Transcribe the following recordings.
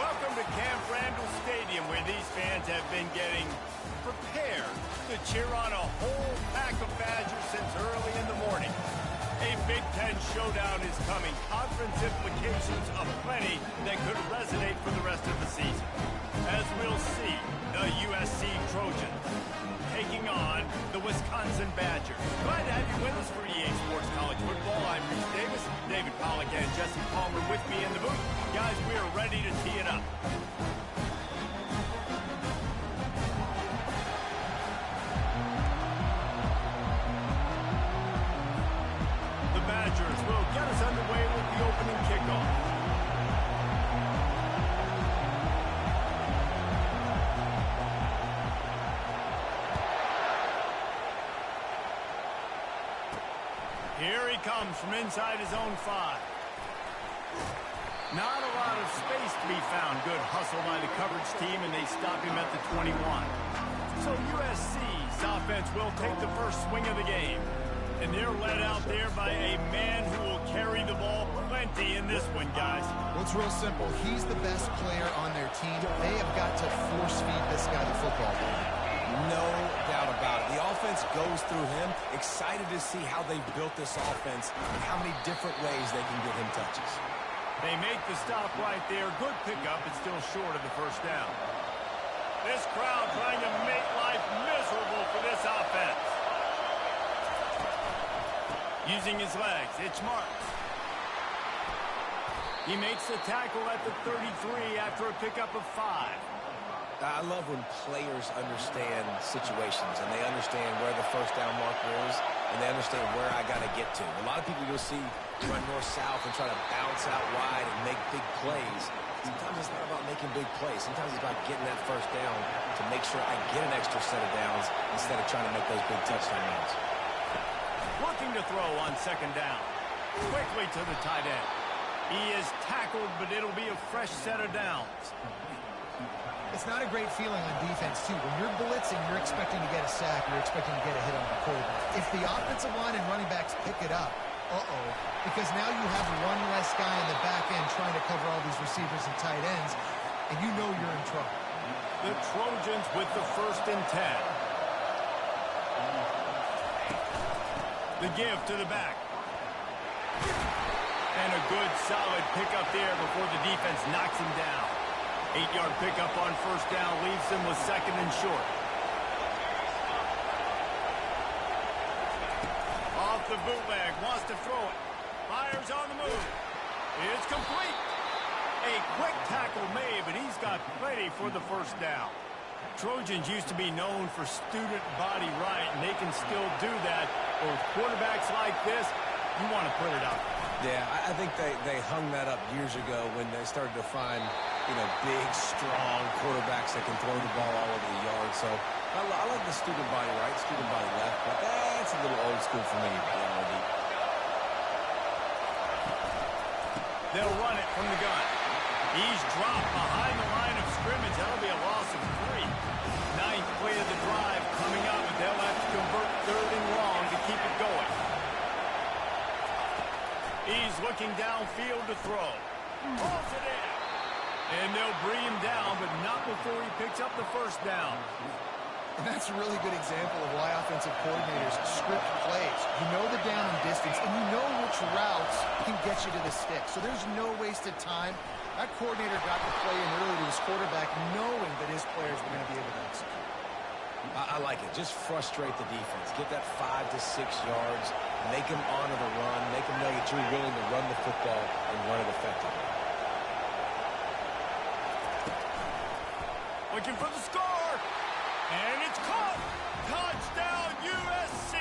Welcome to Camp Randall Stadium, where these fans have been getting prepared to cheer on a whole pack of Badgers since early in the morning. A Big Ten showdown is coming. Conference implications aplenty that could resonate for the rest of the season. As we'll see, the USC Trojans taking on the Wisconsin Badgers. Glad to have you with us for EA Sports College Football. I'm Bruce Davis, David Pollack, and Jesse Palmer with me in the booth. Guys, we are ready to tee it up. The Badgers will get us underway with the opening kickoff. Here he comes from inside his own 5. Not a lot of space to be found. Good hustle by the coverage team, and they stop him at the 21. So USC's offense will take the first swing of the game. And they're led out there by a man who will carry the ball plenty in this one, guys. Well, it's real simple. He's the best player on their team. They have got to force-feed this guy the football. No doubt about it. The offense goes through him. Excited to see how they've built this offense and how many different ways they can get him touches. They make the stop right there. Good pickup, but still short of the first down. This crowd trying to make life miserable for this offense. Using his legs, it's Marks. He makes the tackle at the 33 after a pickup of 5. I love when players understand situations and they understand where the first down marker is and they understand where I got to get to. A lot of people you'll see run north-south and try to bounce out wide and make big plays. Sometimes it's not about making big plays. Sometimes it's about getting that first down to make sure I get an extra set of downs instead of trying to make those big touchdown runs. Looking to throw on second down. Quickly to the tight end. He is tackled, but it'll be a fresh set of downs. It's not a great feeling on defense, too. When you're blitzing, you're expecting to get a sack. You're expecting to get a hit on the quarterback. If the offensive line and running backs pick it up, because now you have one less guy in the back end trying to cover all these receivers and tight ends, and you know you're in trouble. The Trojans with the 1st and 10. The give to the back. And a good, solid pickup there before the defense knocks him down. 8-yard pickup on first down leaves them with 2nd and short. Off the bootleg, wants to throw it. Fires on the move. It's complete. A quick tackle made, but he's got plenty for the first down. Trojans used to be known for student body right, and they can still do that. But with quarterbacks like this, you want to put it up. Yeah, I think they hung that up years ago when they started to find, big, strong quarterbacks that can throw the ball all over the yard. So I like the student body right, student body left, but that's a little old school for me. They'll run it from the gun. He's dropped behind the line of scrimmage. That'll be a loss of 3. 9th play of the drive coming up, but they'll have to convert 3rd and long to keep it going. He's looking downfield to throw. Pulls it in. And they'll bring him down, but not before he picks up the first down. And that's a really good example of why offensive coordinators script plays. You know the down and distance, and you know which routes can get you to the stick. So there's no wasted time. That coordinator got the play in early to his quarterback, knowing that his players were going to be able to execute. I like it. Just frustrate the defense. Get that 5 to 6 yards. Make them honor the run. Make them know that you're willing to run the football and run it effectively. Looking for the score. And it's caught. Touchdown, USC.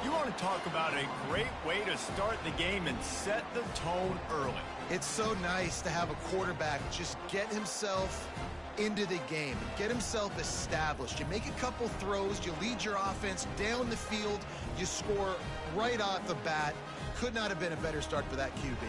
You want to talk about a great way to start the game and set the tone early. It's so nice to have a quarterback just get himself into the game, get himself established. You make a couple throws, you lead your offense down the field, you score right off the bat. Could not have been a better start for that QB.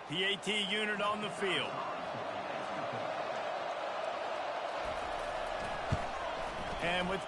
PAT unit on the field. And with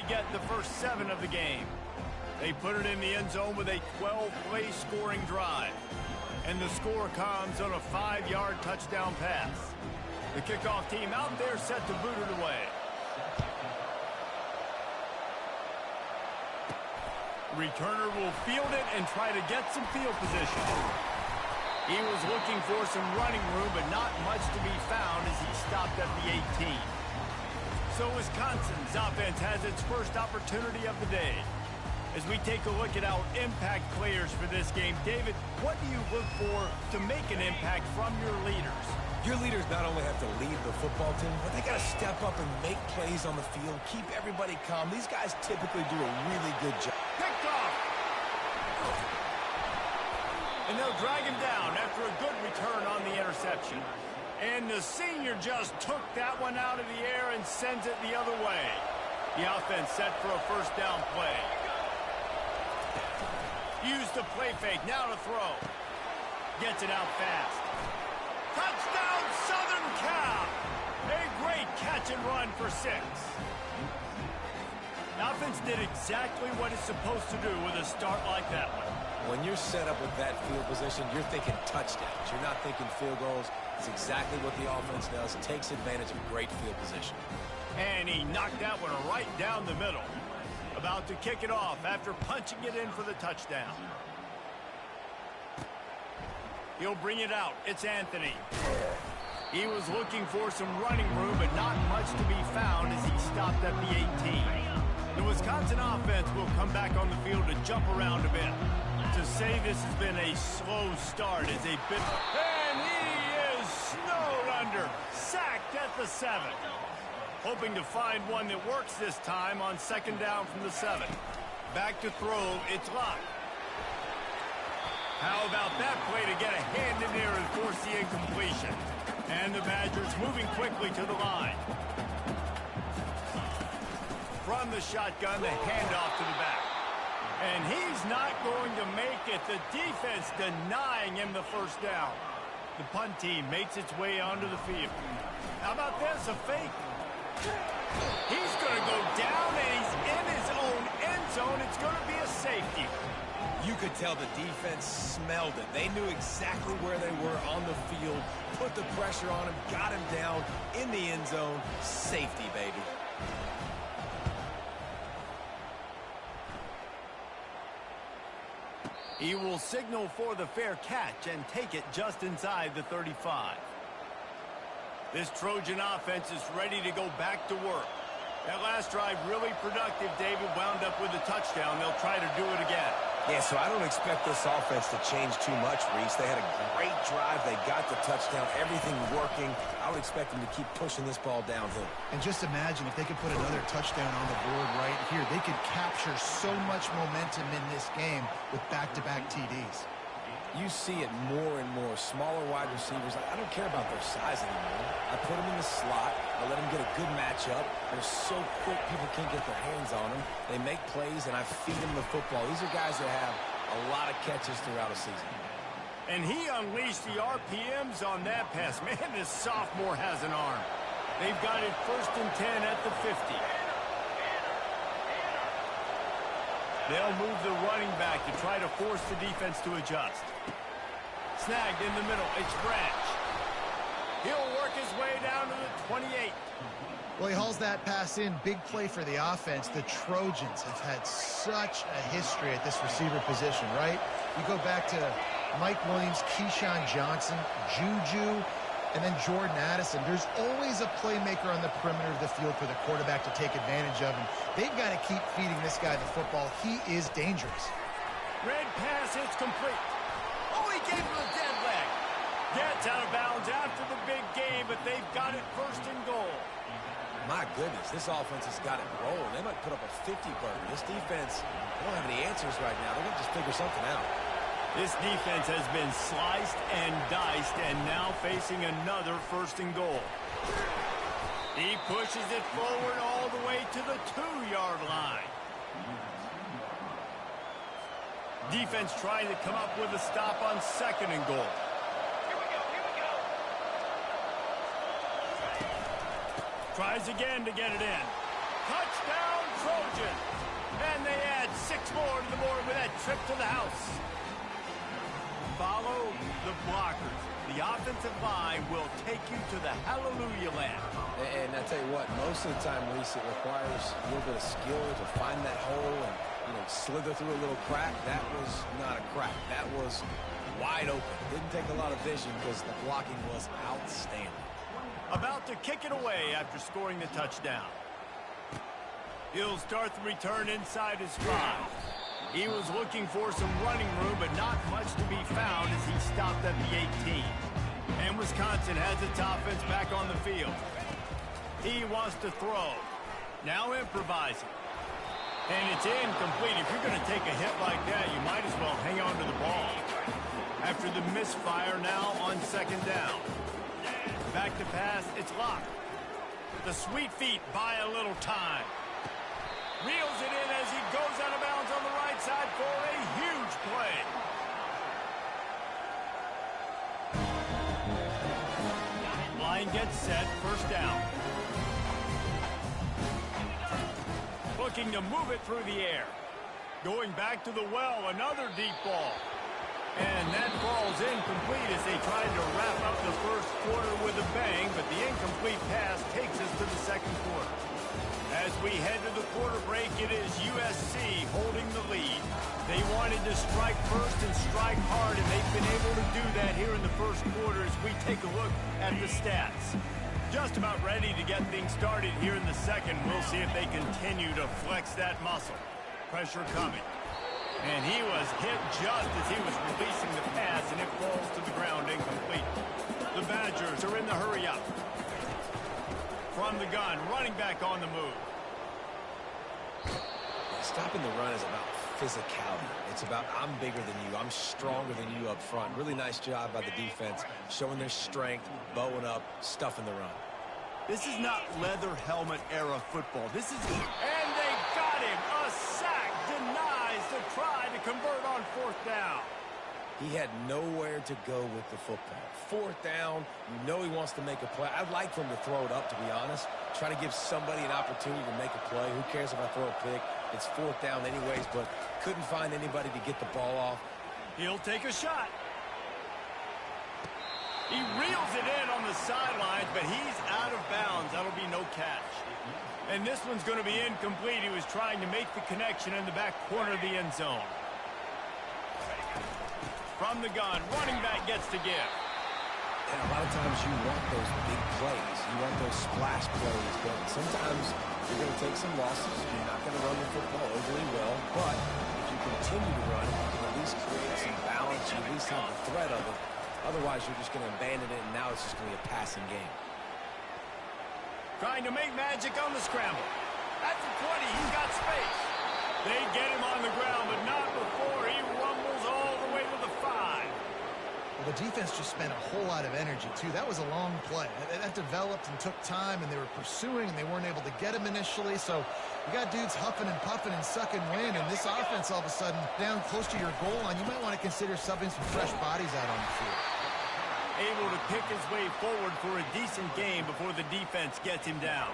they get the first 7 of the game. They put it in the end zone with a 12-play scoring drive. And the score comes on a 5-yard touchdown pass. The kickoff team out there set to boot it away. Returner will field it and try to get some field position. He was looking for some running room, but not much to be found as he stopped at the 18. So Wisconsin's offense has its first opportunity of the day. As we take a look at our impact players for this game, David, what do you look for to make an impact from your leaders? Your leaders not only have to lead the football team, but they got to step up and make plays on the field, keep everybody calm. These guys typically do a really good job. Picked off! And they'll drag him down after a good return on the interception. And the senior just took that one out of the air and sends it the other way. The offense set for a first down play. Used the play fake, now to throw. Gets it out fast. Touchdown, Southern Cal! A great catch and run for 6. The offense did exactly what it's supposed to do with a start like that one. When you're set up with that field position, you're thinking touchdowns. You're not thinking field goals. It's exactly what the offense does. It takes advantage of great field position. And he knocked that one right down the middle. About to kick it off after punching it in for the touchdown. He'll bring it out. It's Anthony. He was looking for some running room, but not much to be found as he stopped at the 18. The Wisconsin offense will come back on the field to jump around a bit. To say this has been a slow start is a bit... And he is snowed under. Sacked at the 7. Hoping to find one that works this time on second down from the 7. Back to throw. It's Locke. How about that play to get a hand in there and force the incompletion? And the Badgers moving quickly to the line. From the shotgun, the handoff to the back. And he's not going to make it. The defense denying him the first down. The punt team makes its way onto the field. How about this? A fake. He's going to go down, and he's in his own end zone. It's going to be a safety. You could tell the defense smelled it. They knew exactly where they were on the field, put the pressure on him, got him down in the end zone. Safety, baby. He will signal for the fair catch and take it just inside the 35. This Trojan offense is ready to go back to work. That last drive really productive. David wound up with a touchdown. They'll try to do it again. Yeah, so I don't expect this offense to change too much, Reese. They had a great drive. They got the touchdown. Everything working. I would expect them to keep pushing this ball downhill. And just imagine if they could put another touchdown on the board right here. They could capture so much momentum in this game with back-to-back TDs. You see it more and more. Smaller wide receivers. I don't care about their size anymore. I put them in the slot. I let them get a good matchup. They're so quick, people can't get their hands on them. They make plays, and I feed them the football. These are guys that have a lot of catches throughout a season. And he unleashed the RPMs on that pass. Man, this sophomore has an arm. They've got it 1st and 10 at the 50. They'll move the running back to try to force the defense to adjust. Snagged in the middle. It's Branch. He'll work his way down to the 28. Well, he hauls that pass in. Big play for the offense. The Trojans have had such a history at this receiver position, right? You go back to Mike Williams, Keyshawn Johnson, Juju, and then Jordan Addison. There's always a playmaker on the perimeter of the field for the quarterback to take advantage of, and they've got to keep feeding this guy the football. He is dangerous. Red pass, it's complete. Oh, he gave him a dead leg. Gets out of bounds after the big game, but they've got it 1st and goal. My goodness, this offense has got it rolling. They might put up a 50 burger. This defense, they don't have any answers right now. They're going to just figure something out. This defense has been sliced and diced, and now facing another 1st and goal. He pushes it forward all the way to the 2-yard line. Defense trying to come up with a stop on 2nd and goal. Tries again to get it in. Touchdown, Trojan. And they add 6 more to the board with that trip to the house. Follow the blockers. The offensive line will take you to the hallelujah land. And I tell you what, most of the time, Reese, it requires a little bit of skill to find that hole and, slither through a little crack. That was not a crack. That was wide open. Didn't take a lot of vision because the blocking was outstanding. About to kick it away after scoring the touchdown. He'll start the return inside his 5. He was looking for some running room, but not much to be found as he stopped at the 18. And Wisconsin has its offense back on the field. He wants to throw. Now improvising. And it's incomplete. If you're going to take a hit like that, you might as well hang on to the ball. After the misfire now on 2nd down. Back to pass, it's locked. The sweet feet buy a little time. Reels it in as he goes out of bounds on the right side for a huge play. Line gets set, 1st down. Looking to move it through the air. Going back to the well, another deep ball. And that falls incomplete as they tried to wrap up the 1st quarter with a bang, but the incomplete pass takes us to the 2nd quarter. As we head to the quarter break, it is USC holding the lead. They wanted to strike first and strike hard, and they've been able to do that here in the 1st quarter as we take a look at the stats. Just about ready to get things started here in the 2nd. We'll see if they continue to flex that muscle. Pressure coming. And he was hit just as he was releasing the pass, and it falls to the ground incomplete. The Badgers are in the hurry-up. From the gun, running back on the move. Stopping the run is about physicality. It's about I'm bigger than you. I'm stronger than you up front. Really nice job by the defense, showing their strength, bowing up, stuffing the run. This is not leather helmet era football. This is... And they got him! A sack denies the try to convert on 4th down. He had nowhere to go with the football. 4th down, you know he wants to make a play. I'd like for him to throw it up, to be honest. Try to give somebody an opportunity to make a play. Who cares if I throw a pick? It's 4th down anyways, but couldn't find anybody to get the ball off. He'll take a shot. He reels it in on the sidelines, but he's out of bounds. That'll be no catch. And this one's going to be incomplete. He was trying to make the connection in the back corner of the end zone. From the gun, running back gets to give. And a lot of times you want those big plays. You want those splash plays. But sometimes you're going to take some losses. You're not going to run the football overly well. But if you continue to run, you can at least create some balance. You at least have the threat of it. Otherwise, you're just going to abandon it, and now it's just going to be a passing game. Trying to make magic on the scramble. At the 20, he's got space. They get him on the ground, but not before he rumbles all the way to the 5. Well, the defense just spent a whole lot of energy, too. That was a long play. That developed and took time, and they were pursuing, and they weren't able to get him initially. So you got dudes huffing and puffing and sucking wind, and this offense all of a sudden down close to your goal line. You might want to consider subbing some fresh bodies out on the field. Able to pick his way forward for a decent game before the defense gets him down.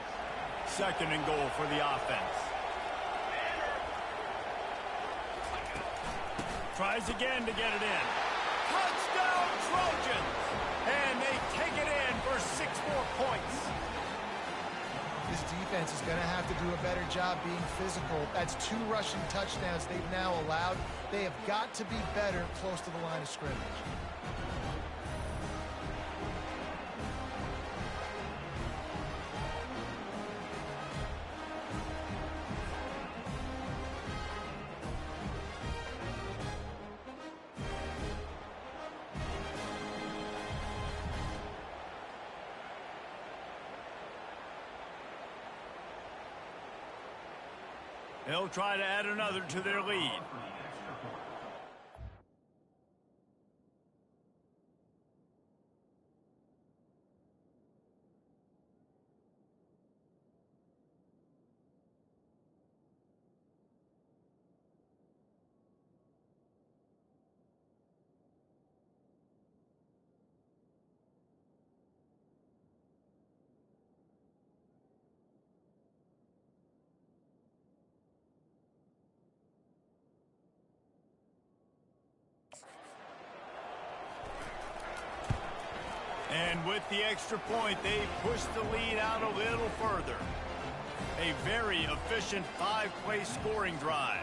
2nd and goal for the offense. Tries again to get it in. Touchdown Trojans! And they take it in for 6 more points. This defense is going to have to do a better job being physical. That's 2 rushing touchdowns they've now allowed. They have got to be better close to the line of scrimmage. They'll try to add another to their lead. And with the extra point, they push the lead out a little further. A very efficient 5-play scoring drive.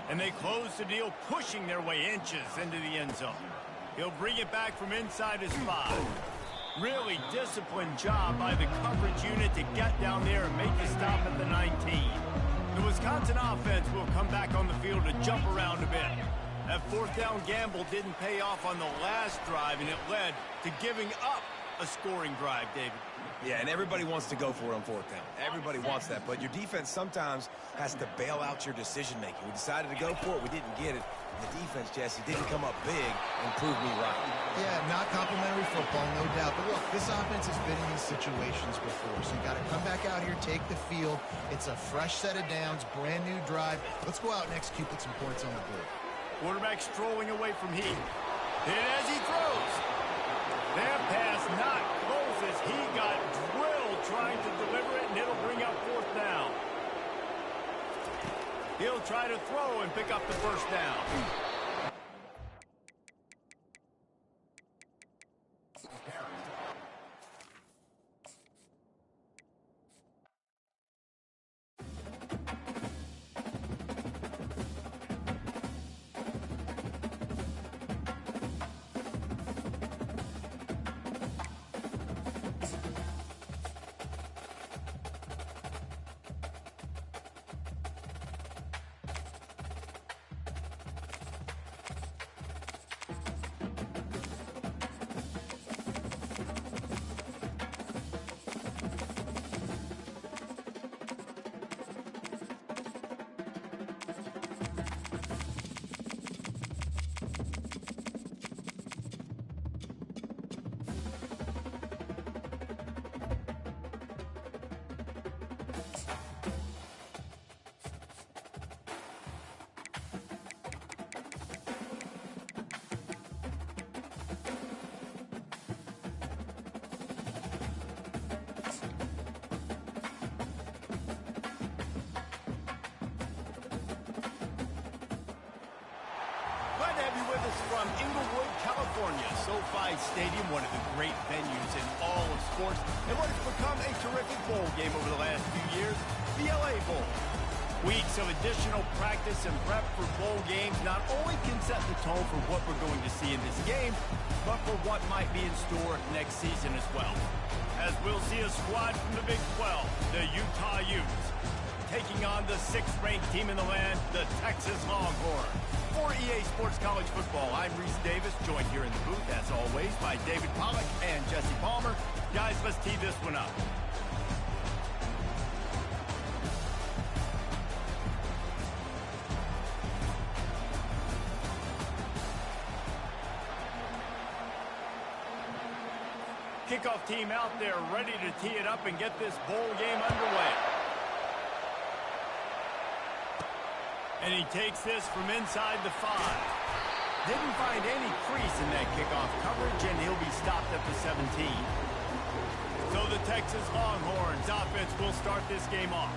And they close the deal, pushing their way inches into the end zone. He'll bring it back from inside his 5. Really disciplined job by the coverage unit to get down there and make a stop at the 19. The Wisconsin offense will come back on the field to jump around a bit. That 4th down gamble didn't pay off on the last drive, and it led to giving up a scoring drive, David. Yeah, and everybody wants to go for it on 4th down. Everybody wants that, but your defense sometimes has to bail out your decision-making. We decided to go for it. We didn't get it. And the defense, Jesse, didn't come up big and prove me right. Yeah, not complimentary football, no doubt. But look, this offense has been in these situations before, so you got to come back out here, take the field. It's a fresh set of downs, brand new drive. Let's go out and execute, put some points on the board. Quarterback strolling away from Heath. And as he throws, that pass not close as he got drilled trying to deliver it, and it'll bring up 4th down. He'll try to throw and pick up the 1st down. From Inglewood, California, SoFi Stadium, one of the great venues in all of sports, and what has become a terrific bowl game over the last few years, the LA Bowl. Weeks of additional practice and prep for bowl games not only can set the tone for what we're going to see in this game, but for what might be in store next season as well. As we'll see a squad from the Big 12, the Utah Utes, taking on the 6th-ranked team in the land, the Texas Longhorns. For EA Sports College Football, I'm Reese Davis, joined here in the booth, as always, by David Pollack and Jesse Palmer. Guys, let's tee this one up. Kickoff team out there ready to tee it up and get this bowl game underway. And he takes this from inside the 5. Didn't find any crease in that kickoff coverage, and he'll be stopped at the 17. So the Texas Longhorns offense will start this game off.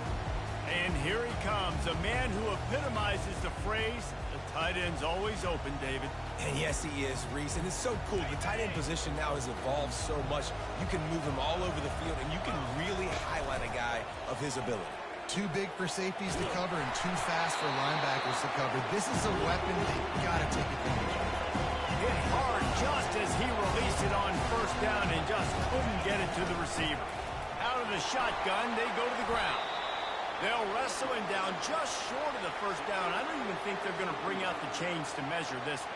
And here he comes, a man who epitomizes the phrase, the tight end's always open, David. And yes, he is, Reese. And it's so cool. The tight end position now has evolved so much. You can move him all over the field, and you can really highlight a guy of his ability. Too big for safeties to cover and too fast for linebackers to cover. This is a weapon they've got to take advantage of. Hit hard just as he released it on first down and just couldn't get it to the receiver. Out of the shotgun, they go to the ground. They'll wrestle him down just short of the first down. I don't even think they're going to bring out the chains to measure this one.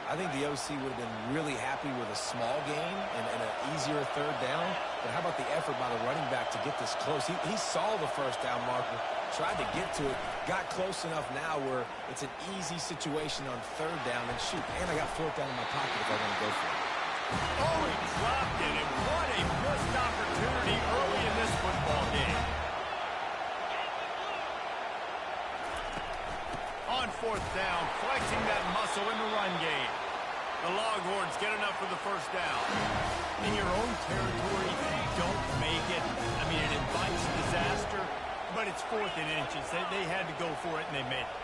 I think the OC would have been really happy with a small gain and an easier third down. But how about the effort by the running back to get this close? He saw the first down marker, tried to get to it, got close enough now where it's an easy situation on third down. And shoot, and I got fourth down in my pocket if I want to go for it. Oh, he dropped it, and what a missed opportunity early in this football game. On fourth down, flexing that muscle in the run game. The Longhorns get enough for the first down. In your own territory, if you don't make it, I mean, it invites disaster, but it's 4th and inches. They had to go for it, and they made it.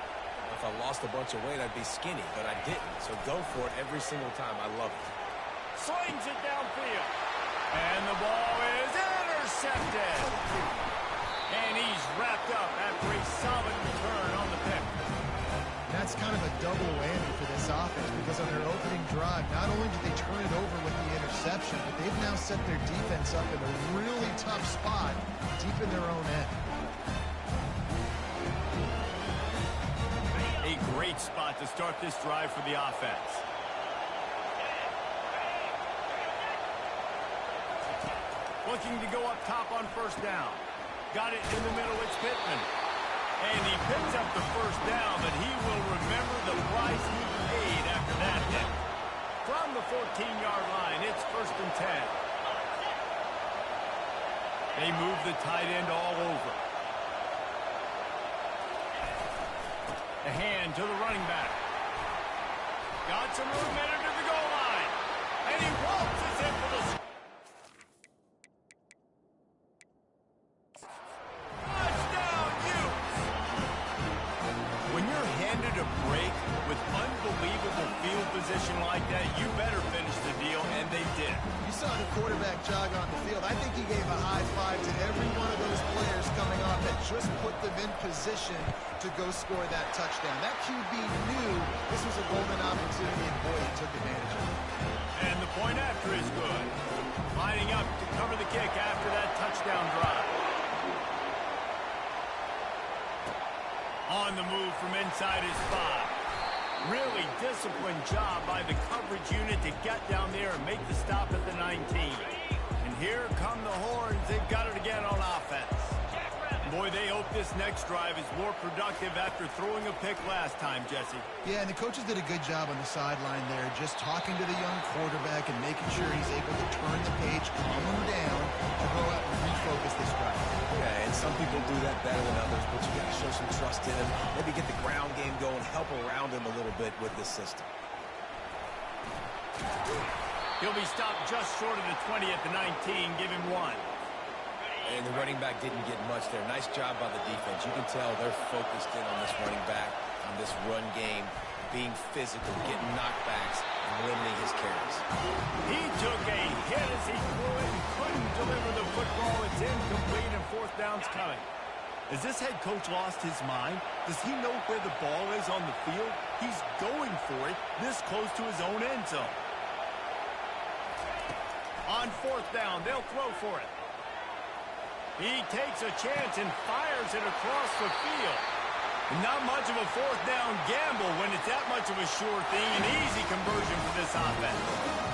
If I lost a bunch of weight, I'd be skinny, but I didn't. So go for it every single time. I love it. Slings it downfield. And the ball is intercepted. And he's wrapped up after a solid return on the pick. That's kind of a double whammy for this offense because on their opening drive, not only did they turn it over with the interception, but they've now set their defense up in a really tough spot deep in their own end. A great spot to start this drive for the offense. Looking to go up top on first down. Got it in the middle, it's Pittman. And he picks up the first down, but he will remember the price he paid after that hit. From the 14-yard line, it's 1st and 10. They move the tight end all over. The hand to the running back. Got some room in it to the goal line. And he waltzes in for the touchdown, Utes! When you're handed a break with unbelievable field position like that, you better finish the deal, and they did. You saw the quarterback jog on the field. I think he gave a high five to every one of those players coming off that just put them in position to go score that touchdown. That QB knew this was a golden opportunity, and boy, he took advantage of it. And the point after is good. Lining up to cover the kick after that touchdown drive. On the move from inside his 5. Really disciplined job by the coverage unit to get down there and make the stop at the 19. And here come the Horns. They've got it again on offense. Boy, they hope this next drive is more productive after throwing a pick last time, Jesse. Yeah, and the coaches did a good job on the sideline there, just talking to the young quarterback and making sure he's able to turn the page, calm him down, to go out and refocus this drive. Yeah, and some people do that better than others, but you got to show some trust in him. Maybe get the ground game going, help around him a little bit with this system. He'll be stopped just short of the 20 at the 19. Give him 1. And the running back didn't get much there. Nice job by the defense. You can tell they're focused in on this running back, on this run game, being physical, getting knockbacks, and limiting his carries. He took a hit as he threw it and couldn't deliver the football. It's incomplete, and 4th down's coming. Has this head coach lost his mind? Does he know where the ball is on the field? He's going for it this close to his own end zone. On fourth down, they'll throw for it. He takes a chance and fires it across the field. Not much of a fourth down gamble when it's that much of a sure thing. An easy conversion for this offense.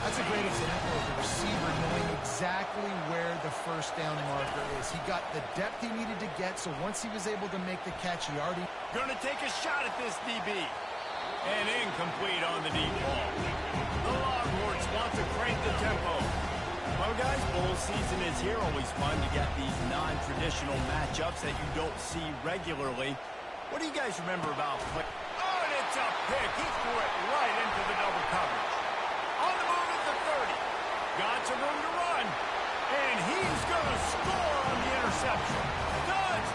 That's a great example of the receiver knowing exactly where the first down marker is. He got the depth he needed to get, so once he was able to make the catch, he already... Gonna take a shot at this DB. And incomplete on the deep ball. The Longhorns want to crank the tempo. Well, guys, bowl season is here. Always fun to get these non-traditional matchups that you don't see regularly. What do you guys remember about... Oh, and it's a pick. He threw it right into the double coverage. On the move at the 30. Got some room to run. And he's going to score on the interception.